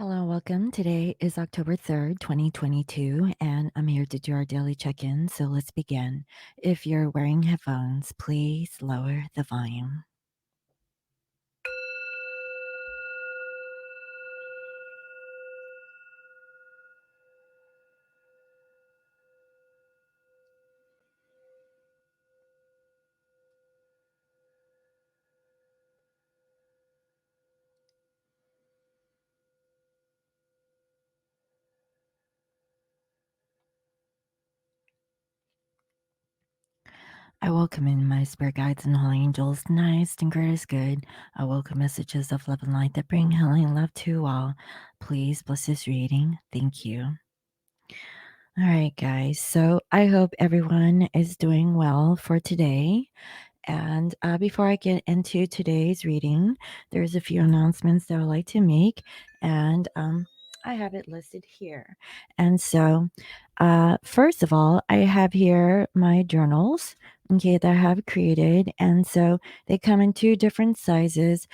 Hello, welcome. Today is October 3rd, 2022, and I'm here to do our daily check in. So let's begin. If you're wearing headphones, please lower the volume. I welcome in my spirit guides and holy angels, nice and greatest good. I welcome messages of love and light that bring healing and love to all. Please bless this reading. Thank you. All right, guys. So I hope everyone is doing well for today. And before I get into today's reading, there's a few announcements that I would like to make. And I have it listed here. And so, first of all, I have here my journals, okay, that I have created. And so they come in two different sizes.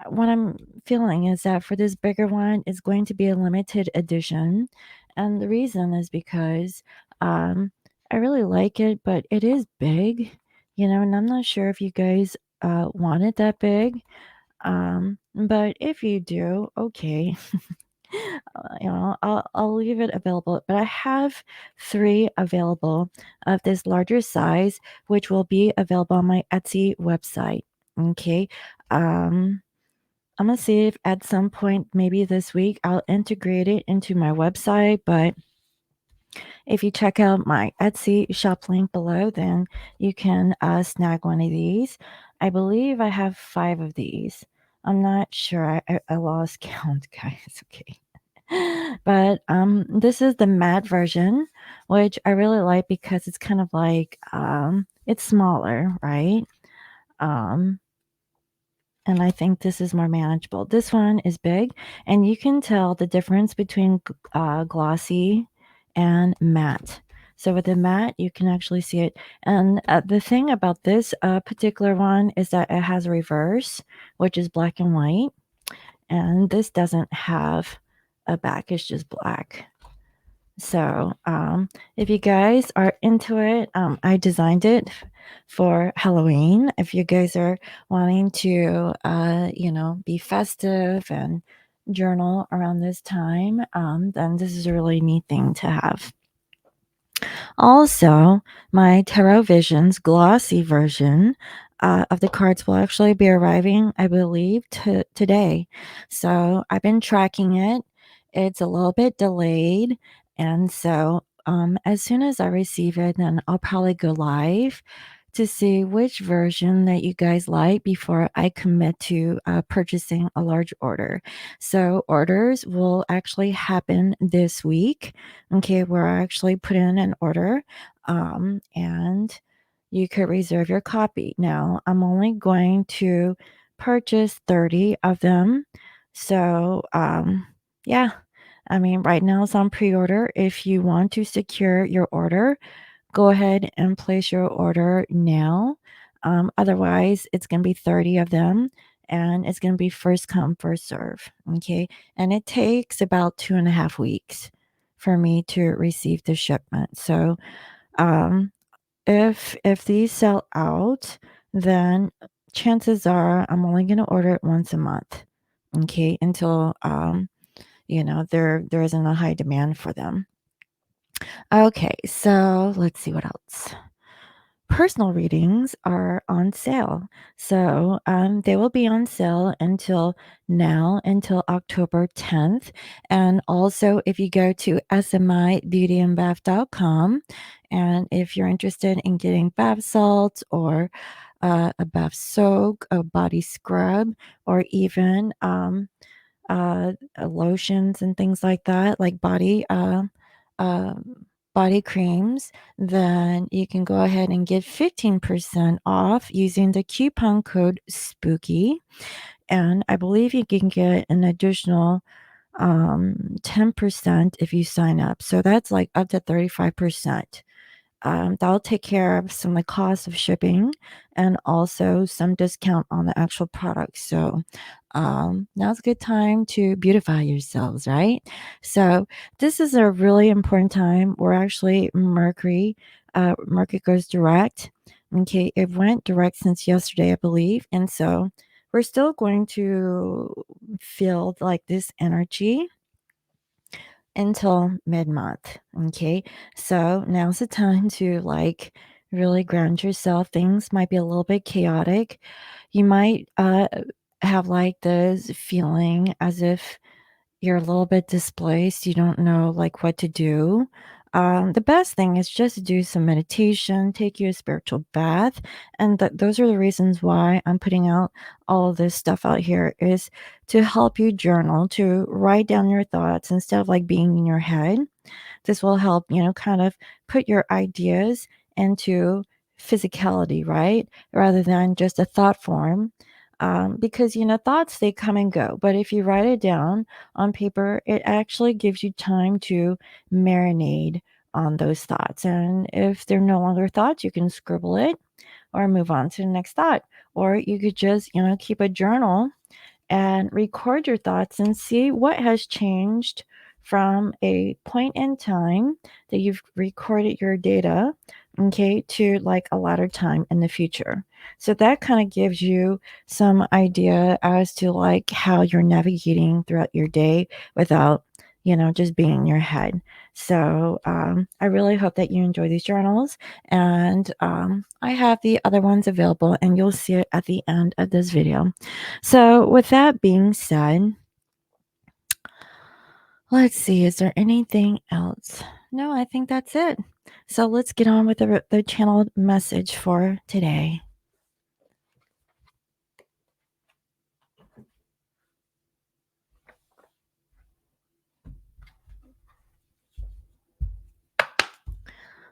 What I'm feeling is that for this bigger one, it's going to be a limited edition. And the reason is because I really like it, but it is big, and I'm not sure if you guys want it that big. But if you do, okay. I'll leave it available, but I have 3 available of this larger size, which will be available on my Etsy website. Okay. Um, I'm gonna see if at some point, maybe this week, I'll integrate it into my website. But if you check out my Etsy shop link below, then you can snag one of these. I believe I have 5 of these. I'm not sure. I lost count, guys. Okay. But this is the matte version, which I really like because it's kind of like it's smaller, right? Um, and I think this is more manageable. This one is big, and you can tell the difference between glossy and matte. So with the matte, you can actually see it. And the thing about this particular one is that it has a reverse, which is black and white. And this doesn't have a back, it's just black. So, if you guys are into it, I designed it for Halloween. If you guys are wanting to, be festive and journal around this time, then this is a really neat thing to have. Also, my Tarot Visions glossy version of the cards will actually be arriving, I believe, today. So I've been tracking it. It's a little bit delayed. And so as soon as I receive it, then I'll probably go live to see which version that you guys like before I commit to purchasing a large order. So orders will actually happen this week. Okay, where I actually put in an order, and you could reserve your copy. Now, I'm only going to purchase 30 of them. So, yeah, I mean, right now it's on pre order. If you want to secure your order, go ahead and place your order now. Otherwise, it's going to be 30 of them, and it's going to be first come, first serve. Okay. And it takes about 2.5 weeks for me to receive the shipment. So, um, if these sell out, then chances are I'm only going to order it once a month. Okay. Until, there isn't a high demand for them. Okay. So let's see what else. Personal readings are on sale. So they will be on sale until October 10th. And also, if you go to smibeautyandbath.com, and if you're interested in getting bath salts or a bath soak, a body scrub, or even lotions and things like that, like body creams, then you can go ahead and get 15% off using the coupon code SPOOKY. And I believe you can get an additional 10% if you sign up. So that's like up to 35%. That'll take care of some of the cost of shipping and also some discount on the actual product. So now's a good time to beautify yourselves, right? So this is a really important time where actually Mercury goes direct. Okay, it went direct since yesterday, I believe, and so we're still going to feel like this energy until mid-month. Okay. So now's the time to like really ground yourself. Things might be a little bit chaotic. You might have like this feeling as if you're a little bit displaced, you don't know like what to do. The best thing is just to do some meditation, take you a spiritual bath, and those are the reasons why I'm putting out all of this stuff out here is to help you journal, to write down your thoughts instead of like being in your head. This will help, kind of put your ideas into physicality, right? Rather than just a thought form. Because, thoughts, they come and go. But if you write it down on paper, it actually gives you time to marinate on those thoughts. And if they're no longer thoughts, you can scribble it or move on to the next thought. Or you could just, keep a journal and record your thoughts and see what has changed from a point in time that you've recorded your data, okay, to like a latter time in the future. So that kind of gives you some idea as to like how you're navigating throughout your day without, just being in your head. So I really hope that you enjoy these journals. And I have the other ones available, and you'll see it at the end of this video. So, with that being said, let's see, is there anything else? No, I think that's it. So, let's get on with the channeled message for today.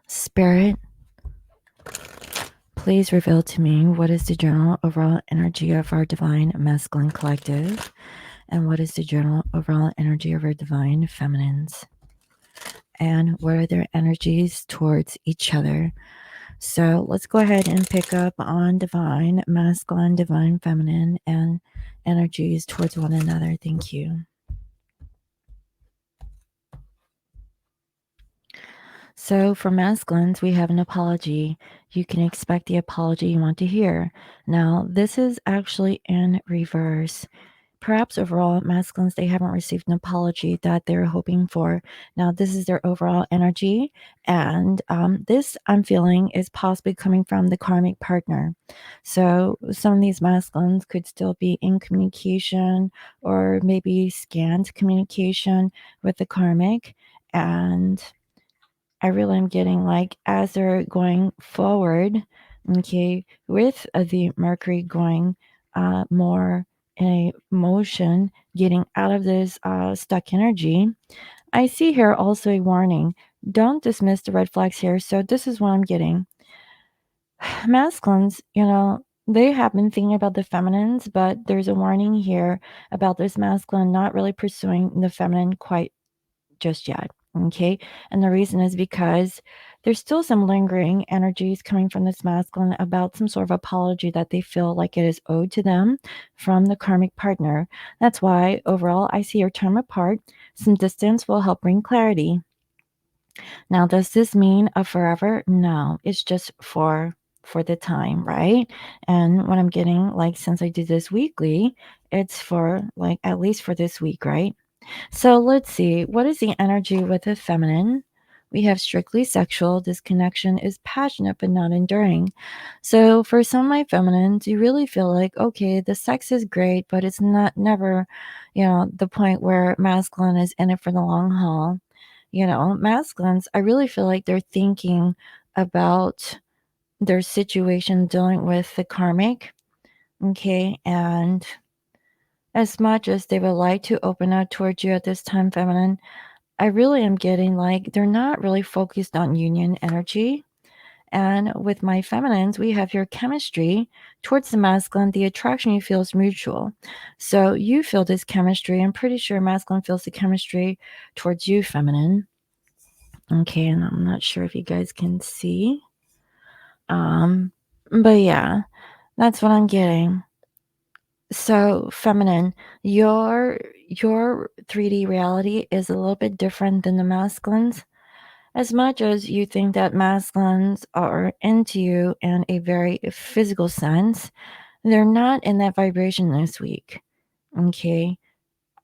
Spirit, please reveal to me what is the general overall energy of our divine masculine collective, and what is the general overall energy of our divine feminines, and what are their energies towards each other. So let's go ahead and pick up on divine masculine, divine feminine, and energies towards one another. Thank you. So for masculines, we have an apology. You can expect the apology you want to hear. Now, this is actually in reverse. Perhaps overall, masculines, they haven't received an apology that they're hoping for. Now, this is their overall energy. And this, I'm feeling, is possibly coming from the karmic partner. So some of these masculines could still be in communication or maybe scanned communication with the karmic. And I really am getting like as they're going forward, okay, with the Mercury going more in a motion, getting out of this stuck energy. I see here also a warning. Don't dismiss the red flags here. So this is what I'm getting. Masculines, they have been thinking about the feminines, but there's a warning here about this masculine not really pursuing the feminine quite just yet. Okay. And the reason is because there's still some lingering energies coming from this masculine about some sort of apology that they feel like it is owed to them from the karmic partner. That's why overall I see your term apart. Some distance will help bring clarity. Now, does this mean a forever? No, it's just for the time, right? And what I'm getting, like, since I do this weekly, it's for like at least for this week, right? So let's see. What is the energy with the feminine? We have strictly sexual. This connection is passionate but not enduring. So for some of my feminines, you really feel like, okay, the sex is great, but it's not never, the point where masculine is in it for the long haul. Masculines, I really feel like they're thinking about their situation dealing with the karmic. Okay. And as much as they would like to open up towards you at this time, feminine, I really am getting like they're not really focused on union energy. And with my feminines, we have your chemistry towards the masculine. The attraction you feel is mutual. So you feel this chemistry. I'm pretty sure masculine feels the chemistry towards you, feminine. Okay, and I'm not sure if you guys can see. But yeah, that's what I'm getting. So, feminine, your 3D reality is a little bit different than the masculines. As much as you think that masculines are into you in a very physical sense, they're not in that vibration this week. Okay.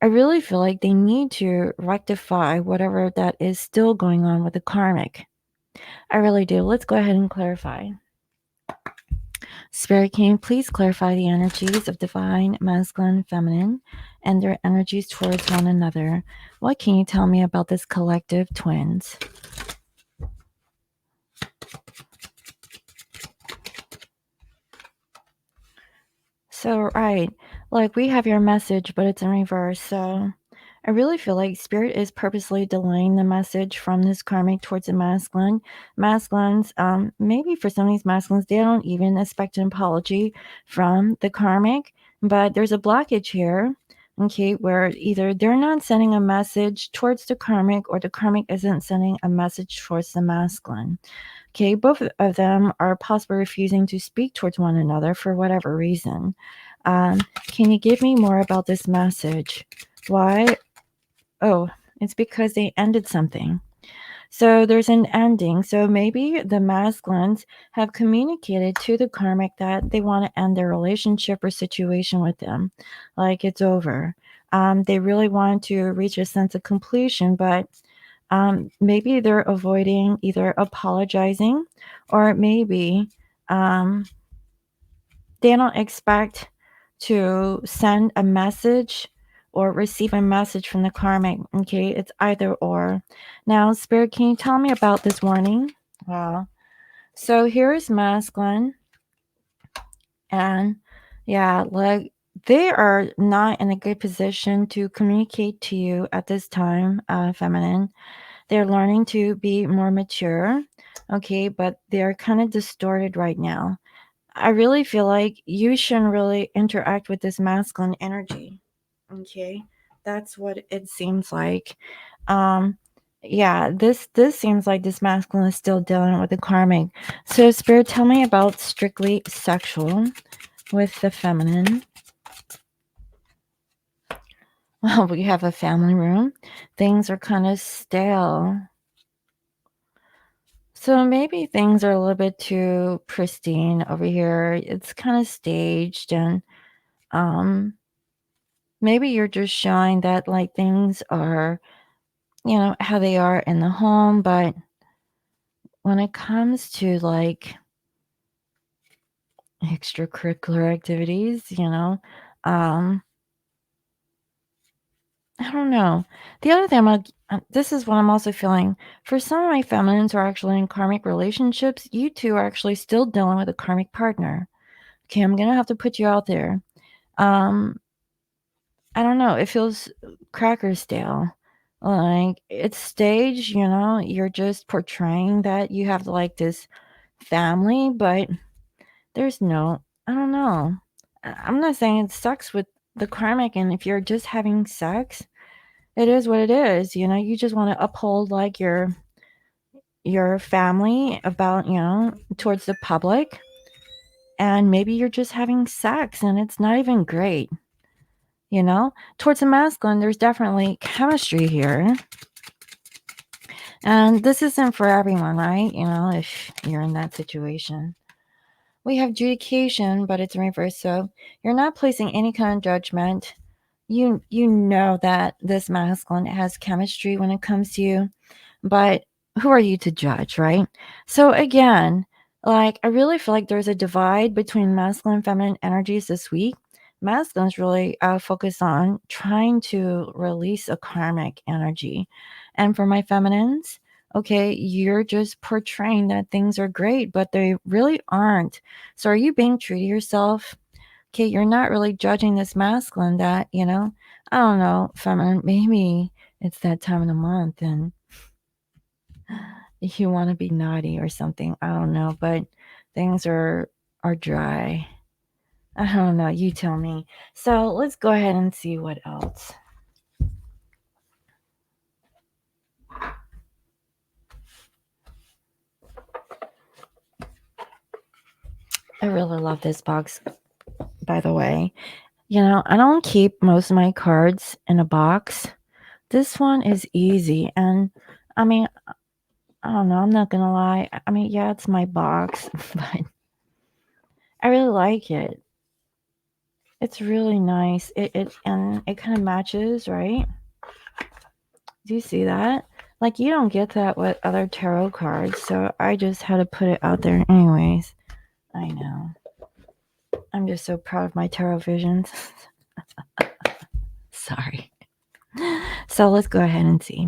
I really feel like they need to rectify whatever that is still going on with the karmic. I really do. Let's go ahead and clarify. Spirit, can you please clarify the energies of divine, masculine, feminine, and their energies towards one another? What can you tell me about this collective twins? So, right, like we have your message, but it's in reverse. So, I really feel like Spirit is purposely delaying the message from this karmic towards the masculine. Masculines, maybe for some of these masculines, they don't even expect an apology from the karmic, but there's a blockage here, okay, where either they're not sending a message towards the karmic or the karmic isn't sending a message towards the masculine. Okay, both of them are possibly refusing to speak towards one another for whatever reason. Can you give me more about this message? Why? Oh, it's because they ended something. So there's an ending. So maybe the masculines have communicated to the karmic that they want to end their relationship or situation with them, like it's over. They really want to reach a sense of completion, but maybe they're avoiding either apologizing or maybe um, they don't expect to send a message or receive a message from the karmic. Okay, it's either or. Now, Spirit, can you tell me about this warning? Wow. So here's masculine, and yeah, like they are not in a good position to communicate to you at this time, feminine. They're learning to be more mature, okay, but they're kind of distorted right now. I really feel like you shouldn't really interact with this masculine energy. Okay. That's what it seems like. Um yeah, this seems like this masculine is still dealing with the karmic. So Spirit, tell me about strictly sexual with the feminine. Well, we have a family room. Things are kind of stale. So maybe things are a little bit too pristine over here. It's kind of staged and um maybe you're just showing that like things are, how they are in the home, but when it comes to like extracurricular activities, um I don't know. The other thing this is what I'm also feeling. For some of my feminines who are actually in karmic relationships, you two are actually still dealing with a karmic partner. Okay, I'm gonna have to put you out there. Um, I don't know. It feels cracker stale. Like it's staged, you're just portraying that you have like this family, but there's no, I don't know. I'm not saying it sucks with the karmic, and if you're just having sex, it is what it is. You just want to uphold like your family about, towards the public, and maybe you're just having sex and it's not even great. Towards the masculine, there's definitely chemistry here. And this isn't for everyone, right? If you're in that situation. We have adjudication, but it's in reverse. So you're not placing any kind of judgment. You know that this masculine has chemistry when it comes to you, but who are you to judge, right? So again, like I really feel like there's a divide between masculine and feminine energies this week. Masculine's really focused on trying to release a karmic energy. And for my feminines, okay, you're just portraying that things are great, but they really aren't. So are you being true to yourself? Okay, you're not really judging this masculine that, I don't know, feminine, maybe it's that time of the month and you want to be naughty or something. I don't know, but things are dry. I don't know, you tell me. So let's go ahead and see what else. I really love this box, by the way. You know, I don't keep most of my cards in a box. This one is easy. And I mean, I don't know. I'm not going to lie. I mean, yeah, it's my box, but I really like it. It's really nice. And it kind of matches, right? Do you see that? Like, you don't get that with other tarot cards, so I just had to put it out there anyways. I know. I'm just so proud of my tarot visions. Sorry. So let's go ahead and see.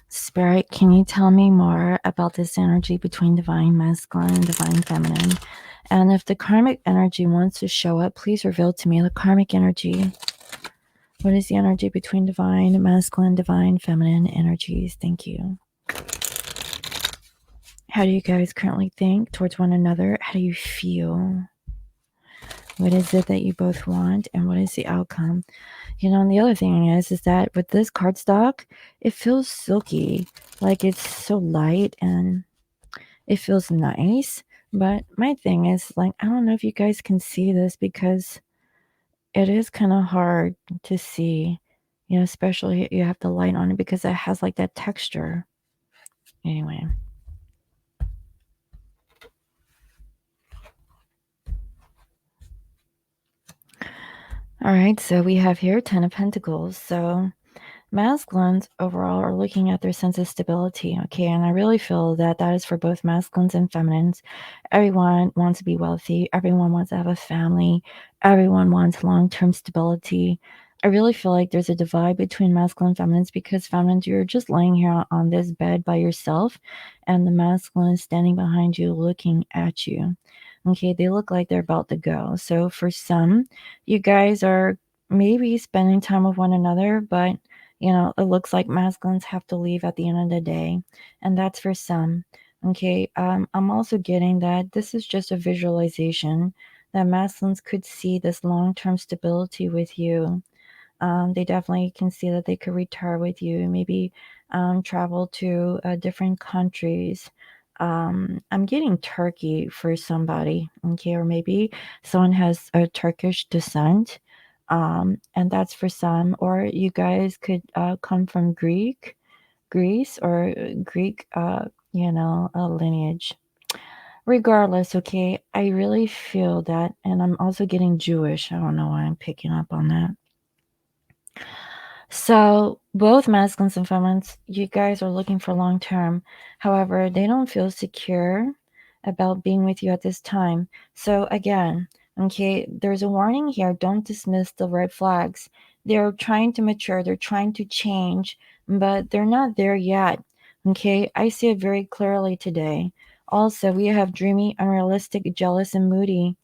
Spirit, can you tell me more about this energy between divine masculine and divine feminine? And if the karmic energy wants to show up, please reveal to me the karmic energy. What is the energy between divine masculine, divine feminine energies? Thank you. How do you guys currently think towards one another? How do you feel? What is it that you both want, and what is the outcome? You know, and the other thing is that with this cardstock, it feels silky. Like, it's so light and it feels nice. But my thing is, like, I don't know if you guys can see this because it is kind of hard to see, you know, especially you have the light on it because it has like that texture. Anyway. All right, so we have here 10 of Pentacles. So masculines overall are looking at their sense of stability, okay? And I really feel that that is for both masculines and feminines. Everyone wants to be wealthy. Everyone wants to have a family. Everyone wants long-term stability. I really feel like there's a divide between masculine and feminines because feminines, you're just laying here on this bed by yourself, and the masculine is standing behind you looking at you. Okay, they look like they're about to go. So for some, you guys are maybe spending time with one another, but you know, it looks like masculines have to leave at the end of the day, and that's for some. Okay, I'm also getting that this is just a visualization that masculines could see this long-term stability with you. They definitely can see that they could retire with you, maybe travel to different countries. I'm getting Turkey for somebody, okay, or maybe someone has a Turkish descent, and that's for some. Or you guys could come from Greece, or Greek, lineage. Regardless, okay, I really feel that, and I'm also getting Jewish. I don't know why I'm picking up on that. So both masculines and feminines, you guys are looking for long term. However, they don't feel secure about being with you at this time. So again, okay, there's a warning here. Don't dismiss the red flags. They're trying to mature, they're trying to change, but they're not there yet. Okay, I see it very clearly today. Also, we have dreamy, unrealistic, jealous, and moody.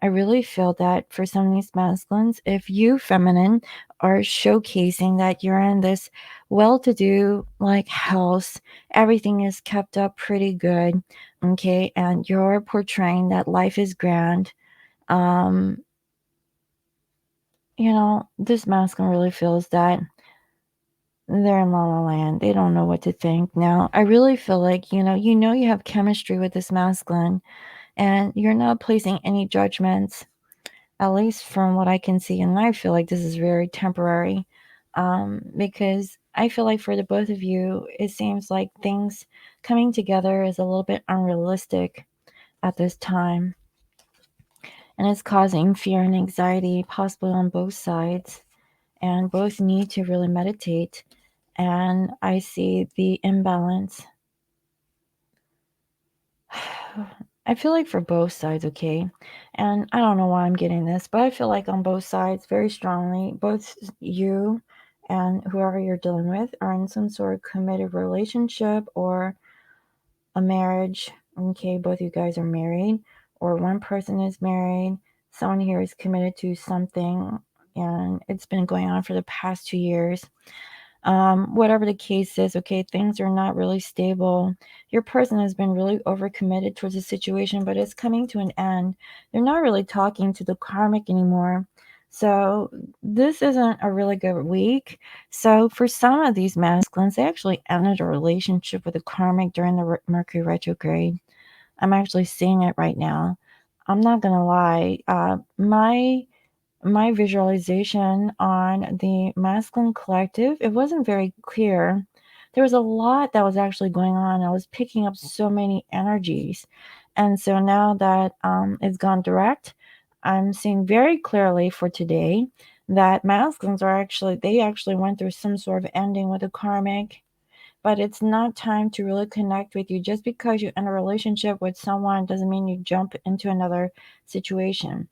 I really feel that for some of these masculines, if you feminine are showcasing that you're in this well-to-do like house, everything is kept up pretty good, okay, and you're portraying that life is grand, you know, this masculine really feels that they're in la la land. They don't know what to think. Now, I really feel like, you have chemistry with this masculine, and you're not placing any judgments, at least from what I can see. And I feel like this is very temporary, because I feel like for the both of you, it seems like things coming together is a little bit unrealistic at this time. And it's causing fear and anxiety, possibly on both sides. And both need to really meditate. And I see the imbalance. I feel like for both sides, okay? And I don't know why I'm getting this, but I feel like on both sides, very strongly, both you and whoever you're dealing with are in some sort of committed relationship or a marriage. Okay, both you guys are married, or one person is married. Someone here is committed to something, and it's been going on for the past 2 years. Whatever the case is, okay, things are not really stable. Your person has been really overcommitted towards the situation, but it's coming to an end. They're not really talking to the karmic anymore. So this isn't a really good week. So for some of these masculines, they actually ended a relationship with the karmic during the Mercury retrograde. I'm actually seeing it right now. I'm not gonna lie. My visualization on the masculine collective, it wasn't very clear. There was a lot that was actually going on. I was picking up so many energies. And so now that it's gone direct, I'm seeing very clearly for today that masculines are actually, they actually went through some sort of ending with a karmic, but it's not time to really connect with you. Just because you're in a relationship with someone doesn't mean you jump into another situation.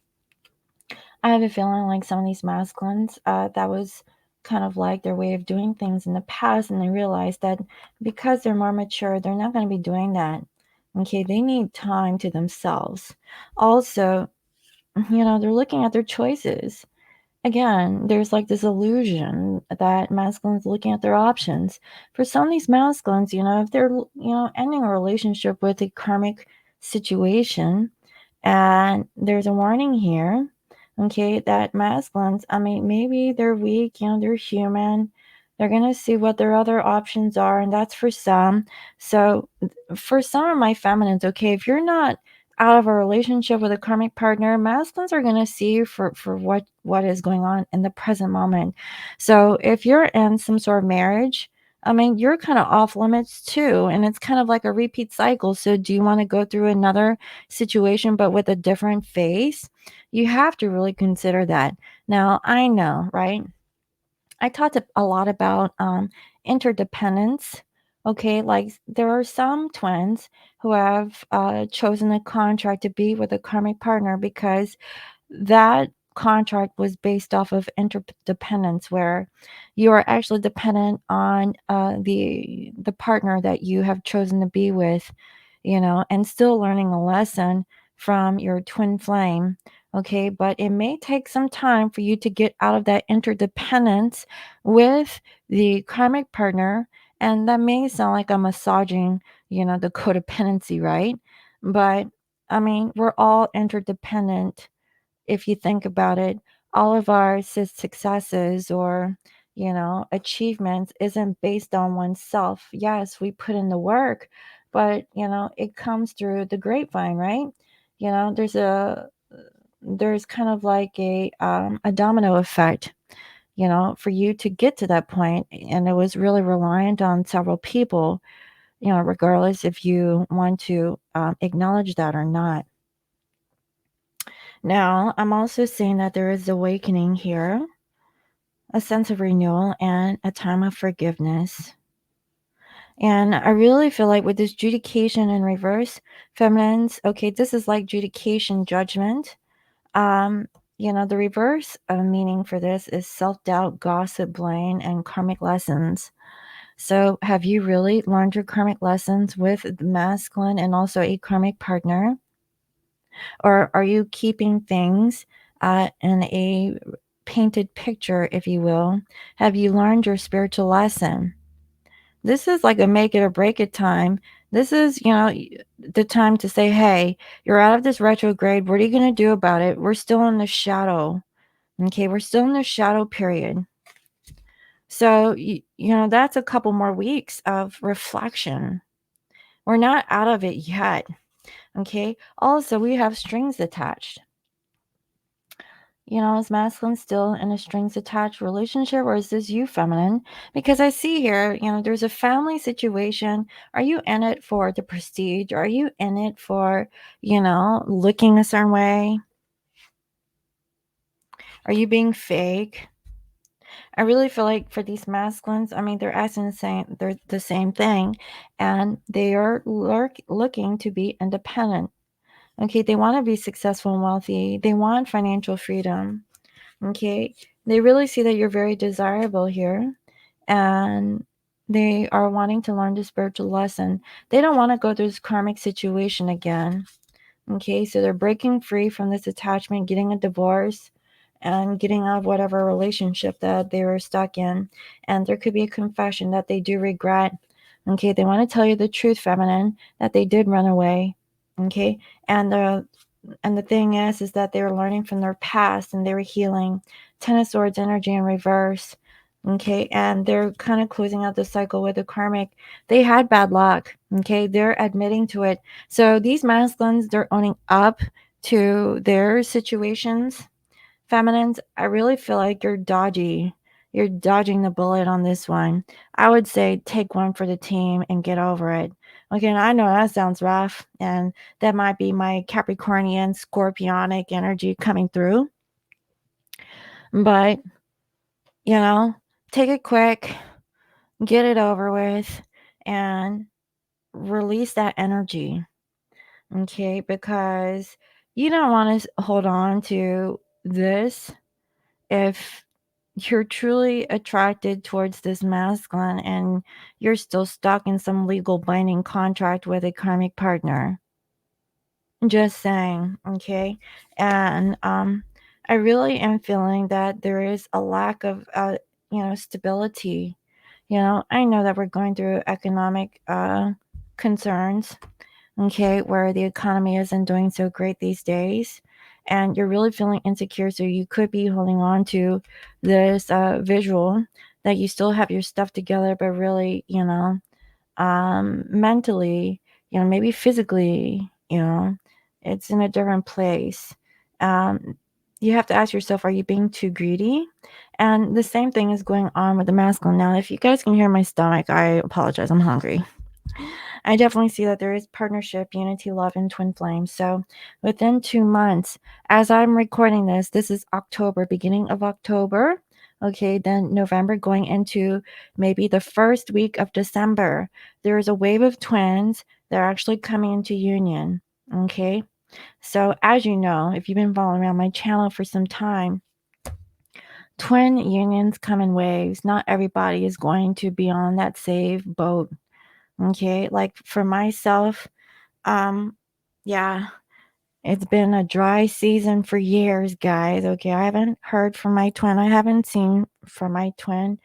I have a feeling like some of these masculines, that was kind of like their way of doing things in the past, and they realized that because they're more mature, they're not going to be doing that. Okay, they need time to themselves. Also, they're looking at their choices. Again, there's like this illusion that masculines looking at their options. For some of these masculines, if they're, ending a relationship with a karmic situation, and there's a warning here, okay, that masculines, I mean, maybe they're weak, they're human. They're going to see what their other options are, and that's for some. So, for some of my feminines, okay, if you're not out of a relationship with a karmic partner, masculines are going to see you for what is going on in the present moment. So, if you're in some sort of marriage, I mean, you're kind of off limits too, and it's kind of like a repeat cycle. So, do you want to go through another situation but with a different face? You have to really consider that. Now, I know, right? I talked a lot about interdependence. Okay, like there are some twins who have chosen a contract to be with a karmic partner because that contract was based off of interdependence, where you are actually dependent on the partner that you have chosen to be with, and still learning a lesson from your twin flame. Okay, but it may take some time for you to get out of that interdependence with the karmic partner. And that may sound like I'm massaging, the codependency, right? But I mean, we're all interdependent. If you think about it, all of our successes or, achievements isn't based on oneself. Yes, we put in the work, but, it comes through the grapevine, right? There's kind of like a domino effect, for you to get to that point, and it was really reliant on several people, regardless if you want to acknowledge that or not. Now, I'm also seeing that there is awakening here, a sense of renewal, and a time of forgiveness. And I really feel like with this judication in reverse, feminines, okay, this is like judication judgment. Um, the reverse meaning for this is self-doubt, gossip, blame, and karmic lessons. So, have you really learned your karmic lessons with the masculine and also a karmic partner? Or are you keeping things in a painted picture, if you will? Have you learned your spiritual lesson? This is like a make it or break it time. This is, the time to say, hey, you're out of this retrograde. What are you going to do about it? We're still in the shadow. Okay, we're still in the shadow period. So, that's a couple more weeks of reflection. We're not out of it yet. Okay, also, we have strings attached. Is masculine still in a strings attached relationship, or is this you, feminine? Because I see here, there's a family situation. Are you in it for the prestige? Are you in it for, looking a certain way? Are you being fake? I really feel like for these masculines, I mean, they're the same thing, and they are looking to be independent. Okay, they want to be successful and wealthy. They want financial freedom. Okay, they really see that you're very desirable here, and they are wanting to learn the spiritual lesson. They don't want to go through this karmic situation again. Okay, so they're breaking free from this attachment, getting a divorce, and getting out of whatever relationship that they were stuck in. And there could be a confession that they do regret. Okay, they want to tell you the truth, feminine, that they did run away. Okay, and the thing is that they were learning from their past and they were healing. Ten of Swords energy in reverse. Okay, and they're kind of closing out the cycle with the karmic. They had bad luck. Okay, they're admitting to it. So these masculines, they're owning up to their situations. Feminines, I really feel like you're dodgy. You're dodging the bullet on this one. I would say take one for the team and get over it. Okay, and I know that sounds rough, and that might be my Capricornian, Scorpionic energy coming through. But, you know, take it quick, get it over with, and release that energy. Okay, because you don't want to hold on to this if you're truly attracted towards this masculine and you're still stuck in some legal binding contract with a karmic partner. Just saying, okay? And I really am feeling that there is a lack of stability. I know that we're going through economic concerns, okay, where the economy isn't doing so great these days, and you're really feeling insecure. So you could be holding on to this visual that you still have your stuff together, but really, mentally, maybe physically, it's in a different place. Um, you have to ask yourself, are you being too greedy? And the same thing is going on with the masculine. Now, if you guys can hear my stomach, I apologize. I'm hungry. I definitely see that there is partnership, unity, love, and twin flames. So within 2 months, as I'm recording this is October, beginning of October. Okay, then November going into maybe the first week of December, there is a wave of twins that are actually coming into union. Okay, so as you know, if you've been following around my channel for some time, twin unions come in waves. Not everybody is going to be on that same boat. Okay, like for myself, yeah, it's been a dry season for years, guys. Okay, I haven't heard from my twin. I haven't seen from my twin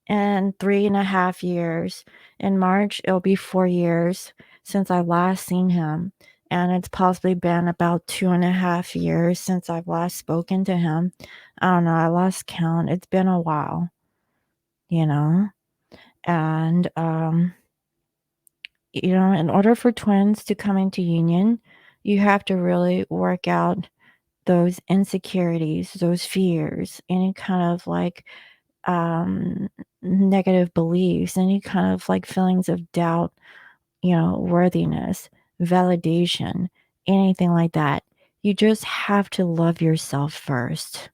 in 3.5 years. In March, it'll be 4 years since I last seen him. And it's possibly been about 2.5 years since I've last spoken to him. I don't know, I lost count. It's been a while, you know? And in order for twins to come into union, you have to really work out those insecurities, those fears, any kind of like negative beliefs, any kind of like feelings of doubt, worthiness, validation, anything like that. You just have to love yourself first.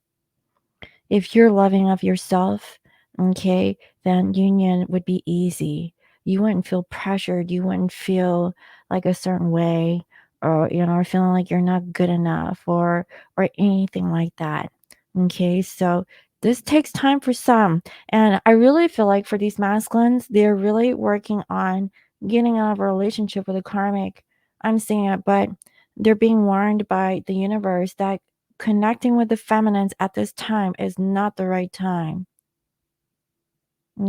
If you're loving of yourself, okay, then union would be easy. You wouldn't feel pressured. You wouldn't feel like a certain way, or or feeling like you're not good enough, or anything like that. Okay, so this takes time for some, and I really feel like for these masculines, they're really working on getting out of a relationship with a karmic. I'm seeing it, but they're being warned by the universe that connecting with the feminines at this time is not the right time.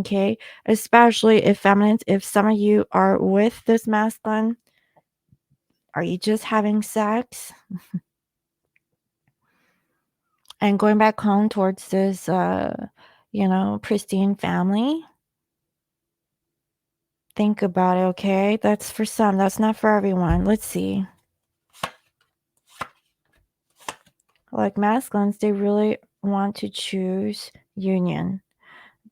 Okay, especially if feminines, if some of you are with this masculine, are you just having sex and going back home towards this pristine family? Think about it. Okay, that's for some, that's not for everyone. Let's see. Like masculines, they really want to choose union.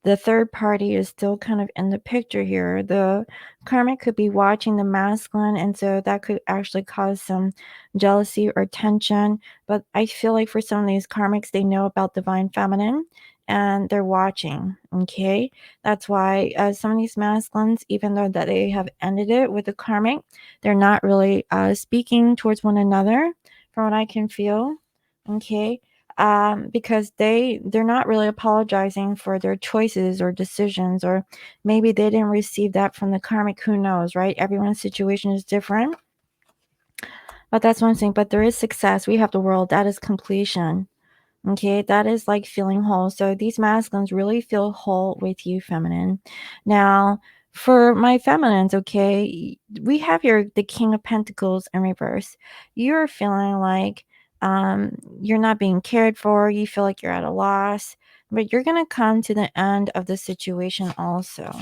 The third party is still kind of in the picture here. The karmic could be watching the masculine, and so that could actually cause some jealousy or tension. But I feel like for some of these karmics, they know about divine feminine and they're watching. Okay, that's why some of these masculines, even though that they have ended it with the karmic, they're not really speaking towards one another, from what I can feel. Okay, because they're not really apologizing for their choices or decisions, or maybe they didn't receive that from the karmic. Who knows, right? Everyone's situation is different, but that's one thing. But there is success. We have the world. That is completion. Okay, that is like feeling whole. So these masculines really feel whole with you, feminine. Now, for my feminines, okay, we have here the King of Pentacles in reverse. You're feeling like you're not being cared for. You feel like you're at a loss. but you're going to come to the end of the situation also.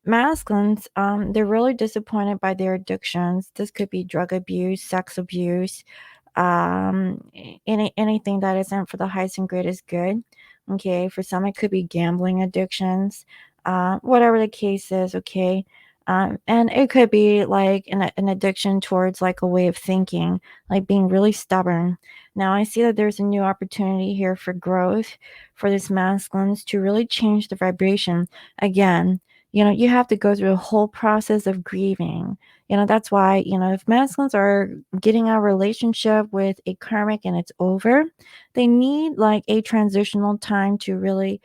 Masculines, they're really disappointed by their addictions. This could be drug abuse, sex abuse, anything that isn't for the highest and greatest good. Okay, for some it could be gambling addictions, whatever the case is. Okay, and it could be like an addiction towards like a way of thinking, like being really stubborn. Now I see that there's a new opportunity here for growth for this masculines to really change the vibration again. You have to go through a whole process of grieving. That's why, if masculines are getting a relationship with a karmic and it's over, they need like a transitional time to really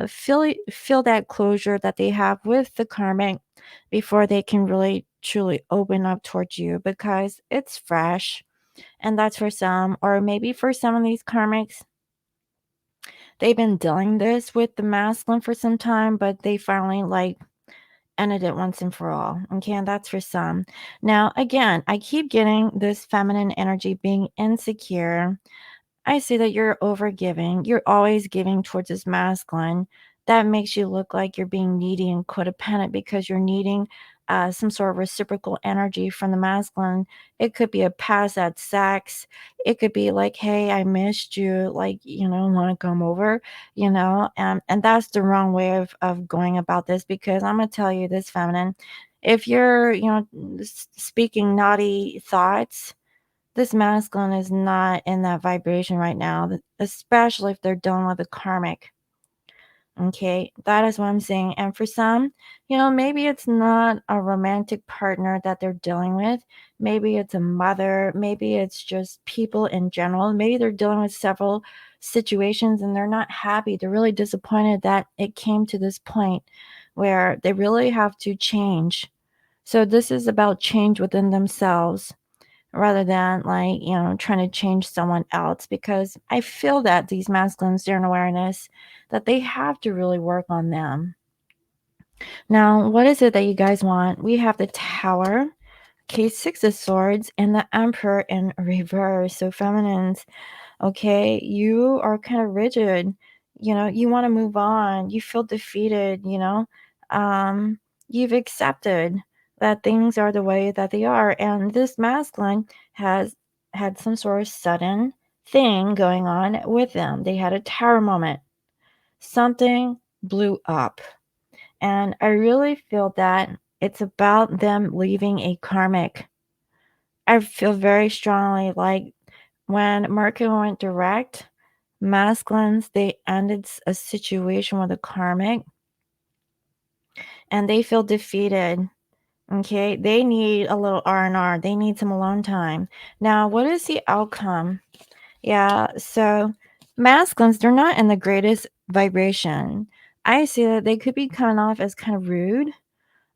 feel that closure that they have with the karmic before they can really truly open up towards you, because it's fresh. And that's for some, or maybe for some of these karmics, they've been dealing this with the masculine for some time, but they finally like ended it once and for all. Okay, and that's for some. Now, again, I keep getting this feminine energy being insecure. I see that you're overgiving. You're always giving towards this masculine. That makes you look like you're being needy and codependent because you're needing some sort of reciprocal energy from the masculine. It could be a pass at sex. It could be like, hey, I missed you. Like, want to come over, and that's the wrong way of going about this, because I'm going to tell you this, feminine. If you're, speaking naughty thoughts, this masculine is not in that vibration right now, especially if they're dealing with a karmic. Okay, that is what I'm saying. And for some, maybe it's not a romantic partner that they're dealing with. Maybe it's a mother. Maybe it's just people in general. Maybe they're dealing with several situations and they're not happy. They're really disappointed that it came to this point where they really have to change. So, this is about change within themselves rather than like, trying to change someone else, because I feel that these masculines, they're in awareness that they have to really work on them. Now, what is it that you guys want? We have the Tower, okay, Six of Swords, and the Emperor in reverse. So, feminines, okay, you are kind of rigid. You want to move on. You feel defeated. Um, you've accepted that things are the way that they are. And this masculine has had some sort of sudden thing going on with them. They had a tower moment. Something blew up. And I really feel that it's about them leaving a karmic. I feel very strongly like when Mercury went direct, masculines, they ended a situation with a karmic and they feel defeated. Okay, they need a little R&R. They need some alone time. Now, what is the outcome? Yeah, so masculines, they're not in the greatest vibration. I see that they could be coming off as kind of rude,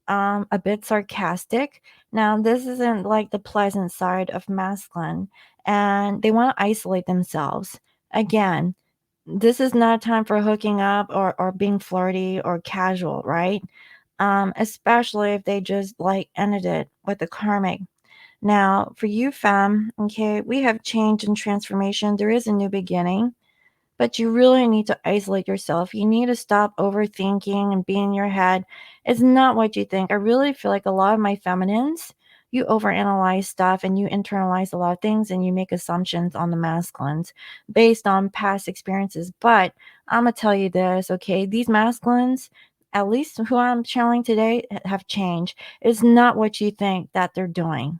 a bit sarcastic. Now, this isn't like the pleasant side of masculine, and they want to isolate themselves. Again, this is not a time for hooking up or being flirty or casual, right? Especially if they just like ended it with the karmic. Now, for you, femme, okay, we have change and transformation. There is a new beginning. But you really need to isolate yourself. You need to stop overthinking and be in your head. It's not what you think. I really feel like a lot of my feminines, you overanalyze stuff and you internalize a lot of things and you make assumptions on the masculines based on past experiences. But I'm going to tell you this, okay? These masculines, at least who I'm channeling today, have changed. It's not what you think that they're doing.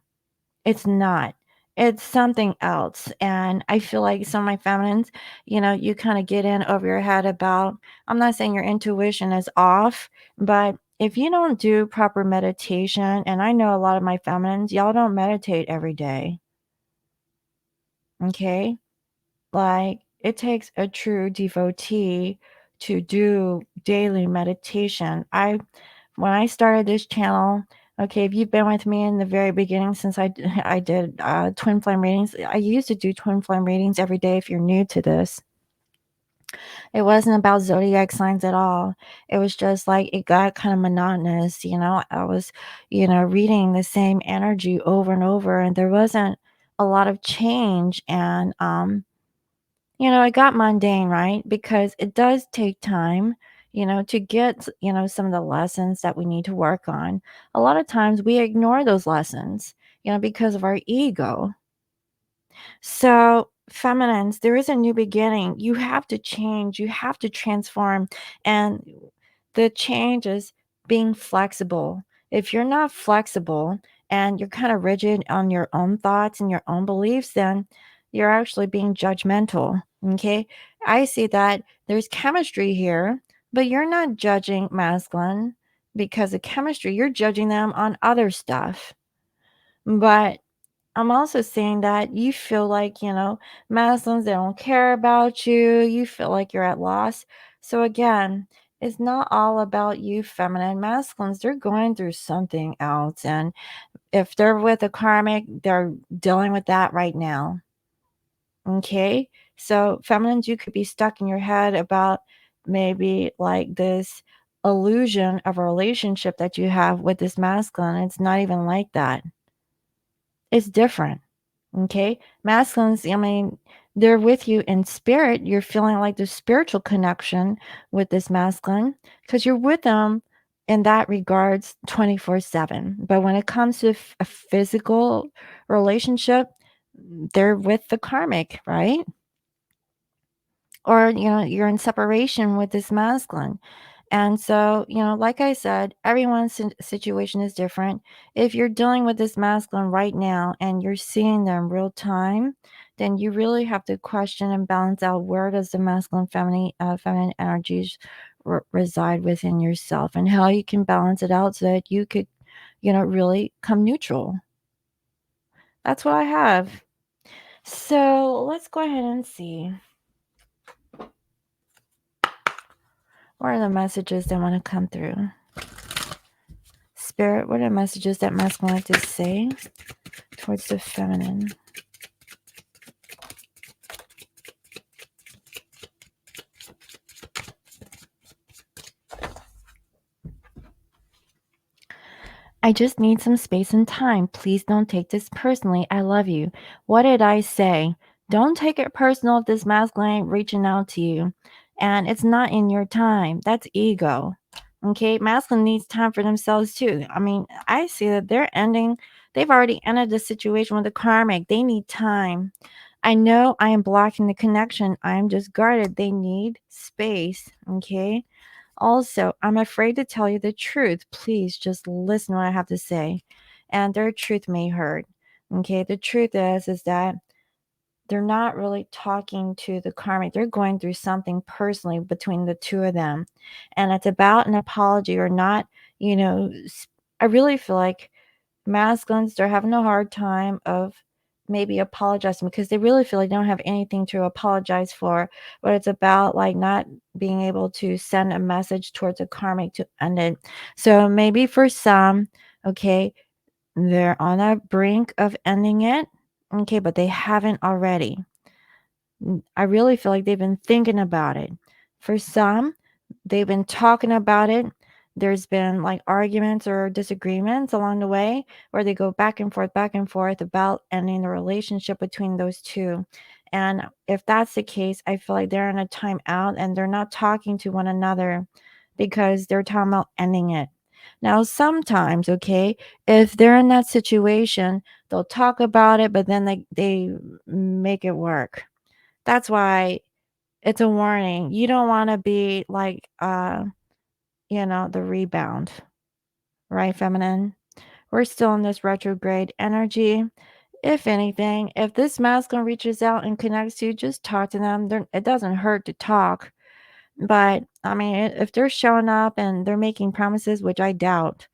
It's not. It's something else. And I feel like some of my feminines, you kind of get in over your head about, I'm not saying your intuition is off, but if you don't do proper meditation, and I know a lot of my feminines, y'all don't meditate every day. Okay. Like it takes a true devotee to do daily meditation. When I started this channel, okay, if you've been with me in the very beginning since I did twin flame readings, I used to do twin flame readings every day. If you're new to this, it wasn't about zodiac signs at all. It was just like it got kind of monotonous. I was, reading the same energy over and over, and there wasn't a lot of change. And It got mundane, right? Because it does take time, to get, some of the lessons that we need to work on. A lot of times we ignore those lessons, because of our ego. So, feminines, there is a new beginning. You have to change, you have to transform. And the change is being flexible. If you're not flexible and you're kind of rigid on your own thoughts and your own beliefs, then you're actually being judgmental. Okay. I see that there's chemistry here, but you're not judging masculine because of chemistry. You're judging them on other stuff. But I'm also saying that you feel like, masculines, they don't care about you. You feel like you're at loss. So again, it's not all about you, feminine masculines. They're going through something else. And if they're with a karmic, they're dealing with that right now. Okay. So, feminines, you could be stuck in your head about maybe like this illusion of a relationship that you have with this masculine. It's not even like that. It's different. Okay. Masculines, I mean, they're with you in spirit. You're feeling like the spiritual connection with this masculine because you're with them in that regards 24/7. But when it comes to a physical relationship, they're with the karmic, right? Or, you're in separation with this masculine. And so, like I said, everyone's situation is different. If you're dealing with this masculine right now and you're seeing them real time, then you really have to question and balance out where does the masculine, feminine energies reside within yourself, and how you can balance it out so that you could, really come neutral. That's what I have. So let's go ahead and see. What are the messages that want to come through? Spirit, what are the messages that masculine like to say towards the feminine? I just need some space and time. Please don't take this personally. I love you. What did I say? Don't take it personal if this masculine ain't reaching out to you. And it's not in your time. That's ego. Okay. Masculine needs time for themselves too. I mean, I see that they've already ended the situation with the karmic. They need time. I know I am blocking the connection. I am just guarded. They need space. Okay. Also, I'm afraid to tell you the truth. Please just listen to what I have to say. And their truth may hurt. Okay. The truth is that they're not really talking to the karmic. They're going through something personally between the two of them. And it's about an apology or not, I really feel like masculines, they're having a hard time of maybe apologizing because they really feel like they don't have anything to apologize for. But it's about like not being able to send a message towards a karmic to end it. So maybe for some, okay, they're on a brink of ending it. Okay, but they haven't already. I really feel like they've been thinking about it. For some, they've been talking about it. There's been like arguments or disagreements along the way where they go back and forth about ending the relationship between those two. And if that's the case, I feel like they're in a timeout and they're not talking to one another because they're talking about ending it. Now, sometimes, okay, if they're in that situation, they'll talk about it, but then they make it work. That's why it's a warning. You don't wanna be like, the rebound, right, feminine? We're still in this retrograde energy. If anything, if this masculine reaches out and connects to you, just talk to them. It doesn't hurt to talk. But, I mean, if they're showing up and they're making promises, which I doubt,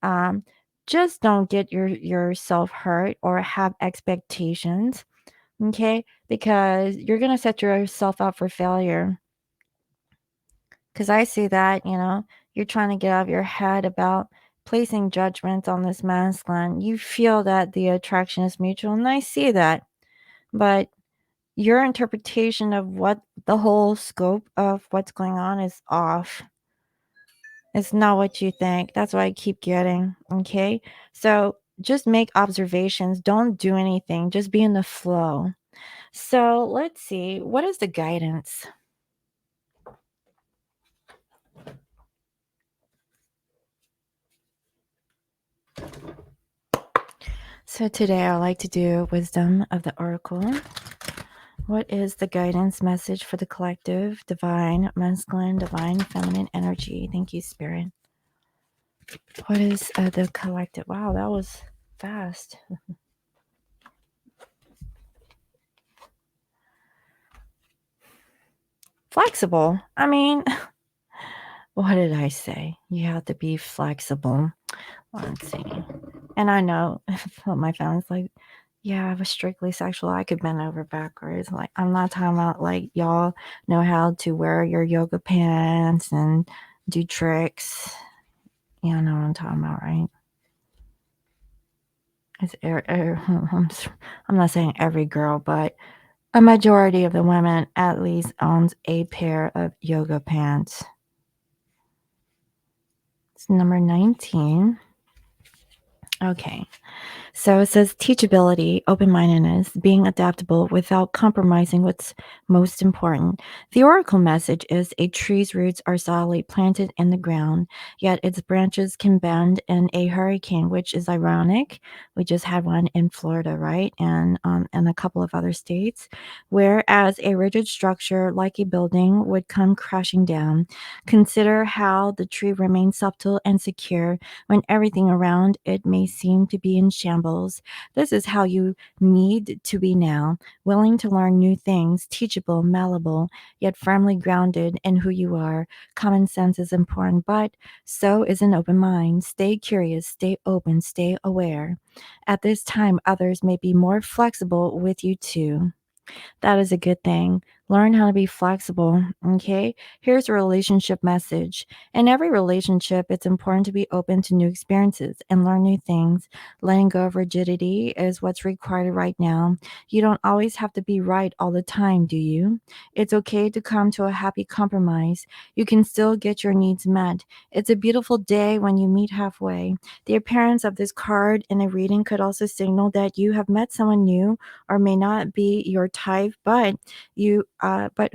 um, just don't get yourself hurt or have expectations, okay? Because you're gonna set yourself up for failure. Because I see that, you're trying to get out of your head about placing judgments on this masculine. You feel that the attraction is mutual, and I see that. But your interpretation of what the whole scope of what's going on is off. It's not what you think. That's what I keep getting. Okay. So just make observations. Don't do anything. Just be in the flow. So let's see. What is the guidance? So today I like to do Wisdom of the Oracle. What is the guidance message for the collective, divine, masculine, divine, feminine energy? Thank you, Spirit. What is the collective? Wow, that was fast. Flexible. I mean, what did I say? You have to be flexible. Let's see. And I know my family's like, yeah, I was strictly sexual. I could bend over backwards. Like, I'm not talking about like y'all know how to wear your yoga pants and do tricks. Yeah, I know what I'm talking about, right? It's I'm not saying every girl, but a majority of the women at least owns a pair of yoga pants. It's number 19. Okay. So it says teachability, open mindedness, being adaptable without compromising what's most important. The oracle message is a tree's roots are solidly planted in the ground, yet its branches can bend in a hurricane, which is ironic. We just had one in Florida, right? And a couple of other states. Whereas a rigid structure like a building would come crashing down. Consider how the tree remains subtle and secure when everything around it may seem to be in shambles. This is how you need to be now, willing to learn new things, teachable, malleable, yet firmly grounded in who you are. Common sense is important, but so is an open mind. Stay curious, stay open, stay aware. At this time, others may be more flexible with you too. That is a good thing. Learn how to be flexible. Okay. Here's a relationship message. In every relationship, it's important to be open to new experiences and learn new things. Letting go of rigidity is what's required right now. You don't always have to be right all the time, do you? It's okay to come to a happy compromise. You can still get your needs met. It's a beautiful day when you meet halfway. The appearance of this card in a reading could also signal that you have met someone new or may not be your type, but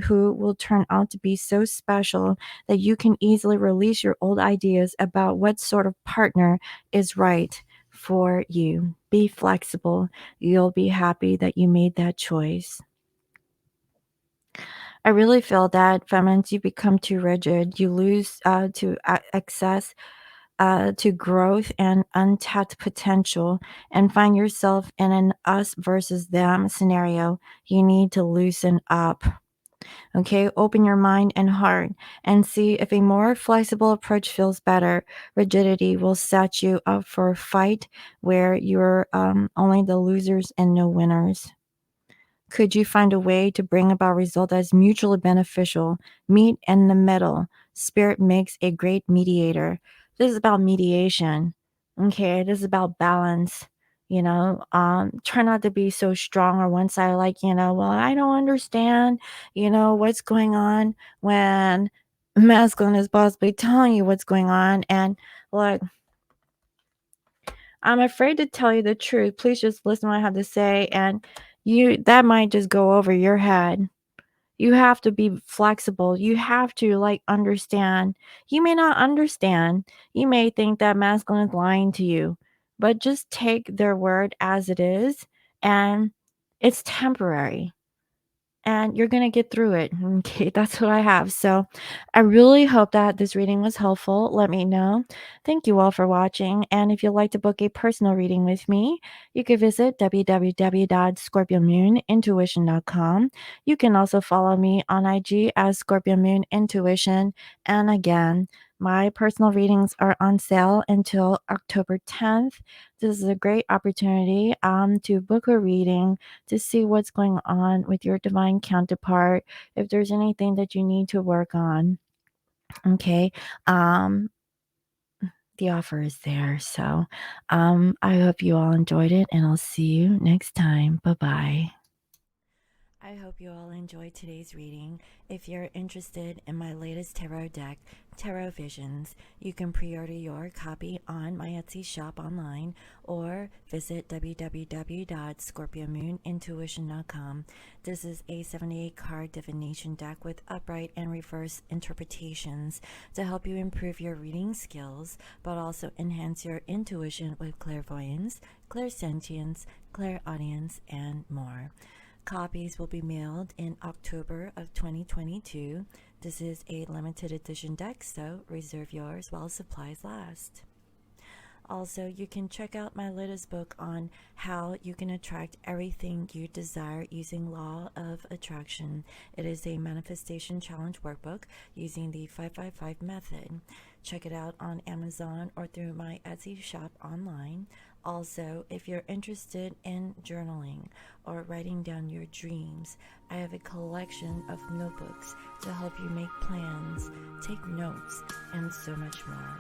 who will turn out to be so special that you can easily release your old ideas about what sort of partner is right for you. Be flexible. You'll be happy that you made that choice. I really feel that feminines, you become too rigid. You lose to access to growth and untapped potential and find yourself in an us versus them scenario. You need to loosen up. Okay, open your mind and heart and see if a more flexible approach feels better. Rigidity will set you up for a fight where you're only the losers and no winners. Could you find a way to bring about a result that is mutually beneficial? Meet in the middle. Spirit makes a great mediator. This is about mediation. Okay, this is about balance. Try not to be so strong or one sided, like, well, I don't understand, what's going on when masculine is possibly telling you what's going on. And like, I'm afraid to tell you the truth. Please just listen to what I have to say. And that might just go over your head. You have to be flexible. You have to like understand. You may not understand. You may think that masculine is lying to you, but just take their word as it is, and it's temporary and you're going to get through it. Okay, that's what I have. So I really hope that this reading was helpful. Let me know. Thank you all for watching. And if you'd like to book a personal reading with me, you can visit www.scorpiomoonintuition.com. You can also follow me on IG as Scorpio Moon Intuition. And again, my personal readings are on sale until October 10th. This is a great opportunity to book a reading to see what's going on with your divine counterpart, if there's anything that you need to work on. Okay. Um, the offer is there. So I hope you all enjoyed it, and I'll see you next time. Bye bye. I hope you all enjoyed today's reading. If you're interested in my latest tarot deck, Tarot Visions, you can pre-order your copy on my Etsy shop online or visit www.scorpiomoonintuition.com. This is a 78 card divination deck with upright and reverse interpretations to help you improve your reading skills, but also enhance your intuition with clairvoyance, clairsentience, clairaudience, and more. Copies will be mailed in October of 2022. This is a limited edition deck, so reserve yours while supplies last. Also, you can check out my latest book on how you can attract everything you desire using Law of Attraction. It is a manifestation challenge workbook using the 555 method. Check it out on Amazon or through my Etsy shop online. Also, if you're interested in journaling or writing down your dreams, I have a collection of notebooks to help you make plans, take notes, and so much more.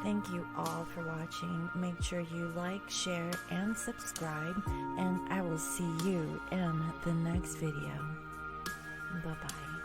Thank you all for watching. Make sure you like, share, and subscribe, and I will see you in the next video. Bye-bye.